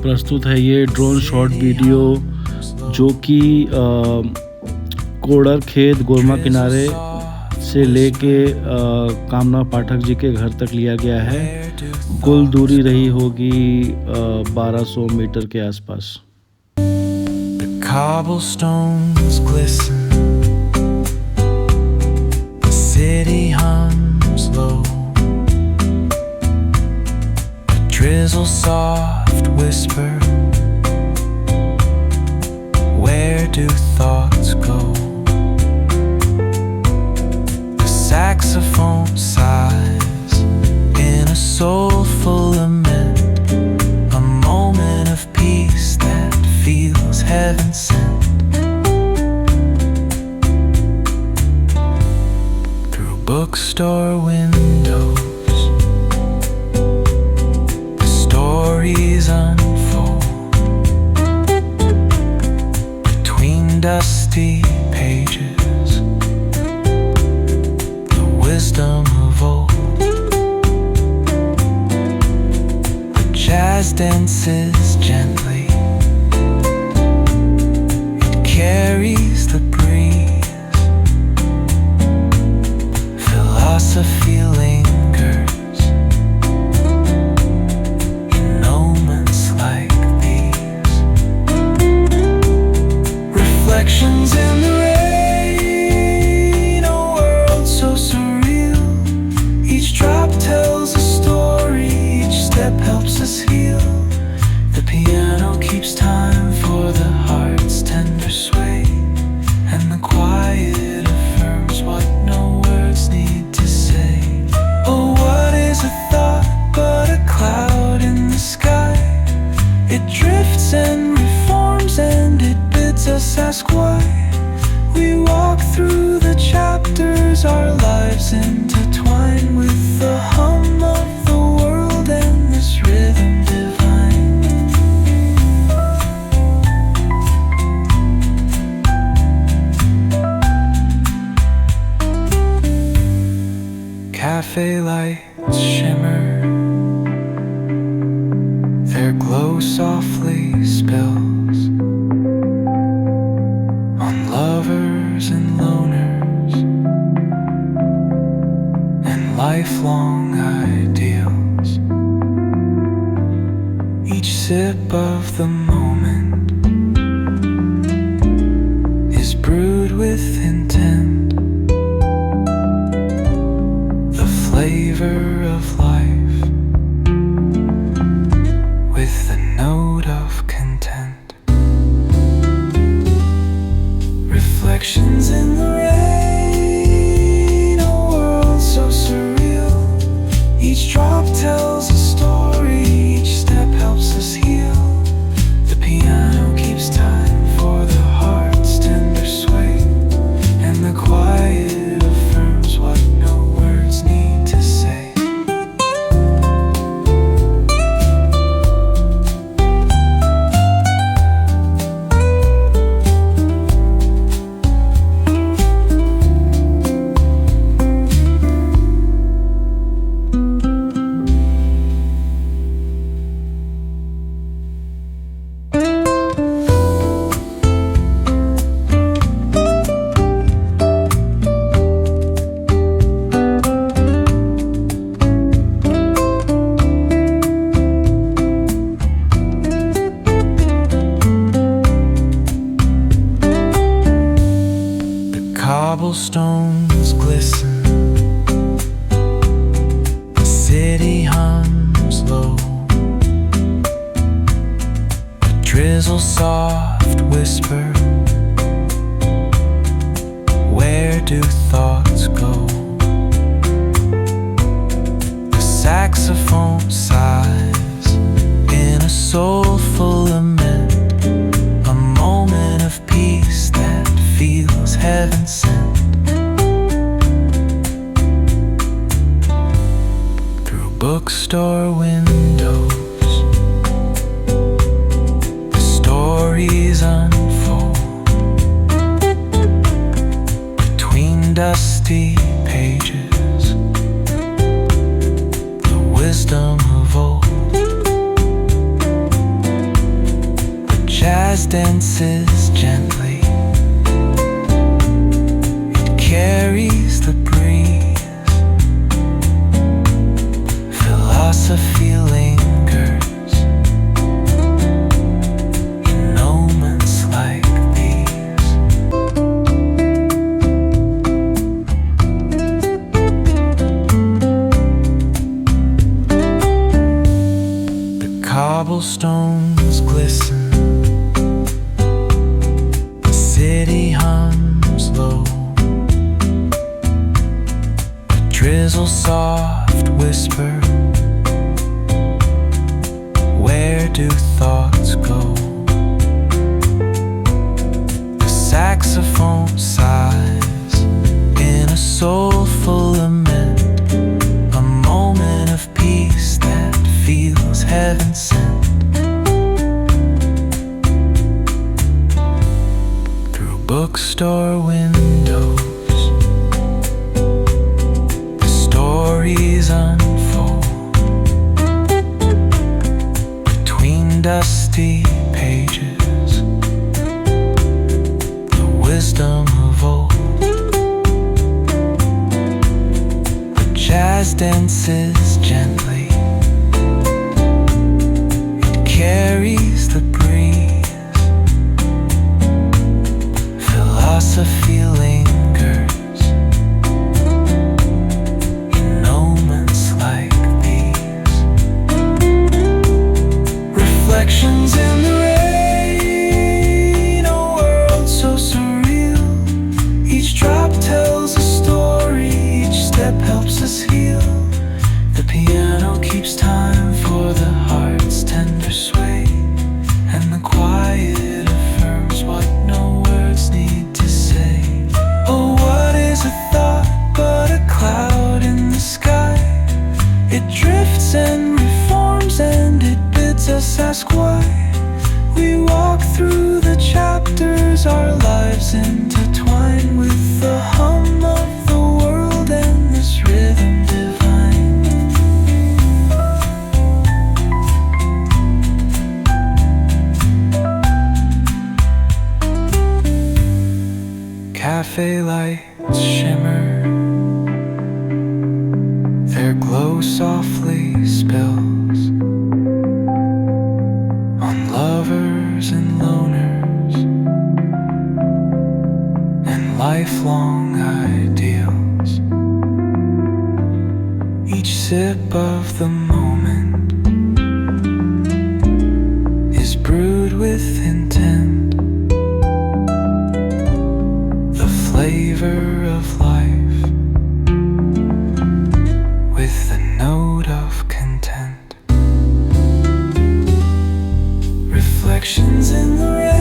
प्रस्तुत है ये ड्रोन शॉट वीडियो जो कि कोडर खेत गोरमा किनारे से लेके कामना पाठक जी के घर तक लिया गया है। कुल दूरी रही होगी 1200 मीटर के आसपास। Cobblestones glisten, the city hums low, a drizzle soft whisper, where do thoughts go? The saxophone sighs in a soulful lament, a moment of peace that feels heaven sent. Through bookstore windows, the stories unfold. Between dusty pages, the wisdom of old. The jazz dances gently, carries the breeze. Philosophy lingers in moments like these. Reflections in the rain, a world so surreal. Each drop tells a story, each step helps us heal. The piano keeps time for the heart's tender sway, and the quiet affirms what no words need to say. Oh, what is a thought but a cloud in the sky? It drifts and reforms and it bids us ask why. We walk through the chapters, our lives intertwine with the hum of the world and this rhythm divine. Cafe lights shimmer, their glow softly spills on lovers and loners and lifelong ideals. Each sip of the moment is brewed with intent, flavor of life with a note of content. Reflections in the rain, a world so surreal. Each drop tells a story, each step helps us heal. The piano keeps time for the heart's tender sway, and the quiet affirms what no words need to say. Cobblestones glisten, the city hums low, a drizzle soft whisper, where do thoughts go? The saxophone sighs in a soulful lament, a moment of peace that feels heaven sent. Through bookstore windows, the stories unfold. Between dusty pages, the wisdom of jazz dances gently. It carries the breeze. Philosophy lingers in moments like these. The cobblestones glisten. The city hums low. The drizzle soft whisper. Where do thoughts go? The saxophone sighs in a soulful lament, a moment of peace that feels heaven sent. Through bookstore windows, the stories unfold. Dusty pages, the wisdom of old. The jazz dances gently. It carries the breeze. Philosophy lingers in moments like reflections in the rain, a world so surreal. Each drop tells a story, each step helps us heal. The piano keeps time for the heart's tender sway, and the quiet affirms what no words need to say. Oh, what is a thought but a cloud in the sky? It drifts and reforms and it bids us ask why. We walk through the chapters, our lives intertwine with the hum of the world and this rhythm divine. Cafe lights shimmer, their glow softly spills on lovers and loners and lifelong ideals. Each sip of the moment is brewed with intent, the flavor of life with a note of content. Reflections in the rain.